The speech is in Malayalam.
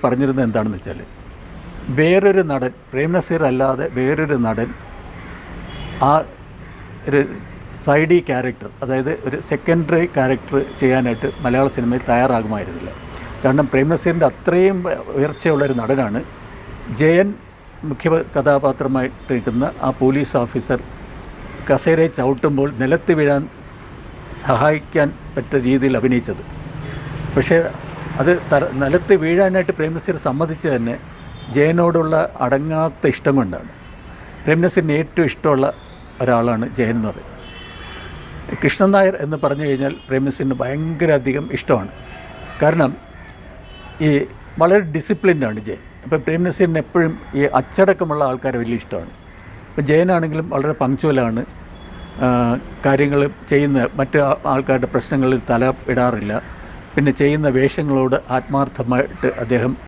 പറഞ്ഞിരുന്നത് എന്താണെന്ന് വെച്ചാൽ, വേറൊരു നടൻ, പ്രേം നസീർ അല്ലാതെ വേറൊരു നടൻ ആ ഒരു സൈഡി ക്യാരക്ടർ, അതായത് ഒരു സെക്കൻഡറി ക്യാരക്ടർ ചെയ്യാനായിട്ട് മലയാള സിനിമയിൽ തയ്യാറാകുമായിരുന്നില്ല. കാരണം പ്രേം നസീറിൻ്റെ അത്രയും ഉയർച്ചയുള്ളൊരു നടനാണ്. ജയൻ മുഖ്യ കഥാപാത്രമായിട്ട് നിൽക്കുന്ന ആ പോലീസ് ഓഫീസർ കസേരയെ ചവിട്ടുമ്പോൾ നിലത്ത് വീഴാൻ സഹായിക്കാൻ പറ്റിയ രീതിയിൽ അഭിനയിച്ചത്. പക്ഷേ അത് നിലത്ത് വീഴാനായിട്ട് പ്രേം നസീർ സമ്മതിച്ച് തന്നെ ജയനോടുള്ള അടങ്ങാത്ത ഇഷ്ടം കൊണ്ടാണ്. പ്രേം നസീറിന് ഏറ്റവും ഇഷ്ടമുള്ള ഒരാളാണ് ജയൻ എന്ന് പറയുന്നത്. കൃഷ്ണൻ നായർ എന്ന് പറഞ്ഞു കഴിഞ്ഞാൽ പ്രേം നസീറിന് ഭയങ്കര അധികം ഇഷ്ടമാണ്. കാരണം ഈ വളരെ ഡിസിപ്ലിൻഡാണ് ജയൻ. അപ്പോൾ പ്രേം നസീറിന് എപ്പോഴും ഈ അച്ചടക്കമുള്ള ആൾക്കാരെ വലിയ ഇഷ്ടമാണ്. ഇപ്പോൾ ജയനാണെങ്കിലും വളരെ പങ്ക്ച്വലാണ്, കാര്യങ്ങൾ ചെയ്യുന്ന മറ്റ് ആൾക്കാരുടെ പ്രശ്നങ്ങളിൽ തല ഇടാറില്ല. പിന്നെ ചെയ്യുന്ന വേഷങ്ങളോട് ആത്മാർത്ഥമായിട്ട് അദ്ദേഹം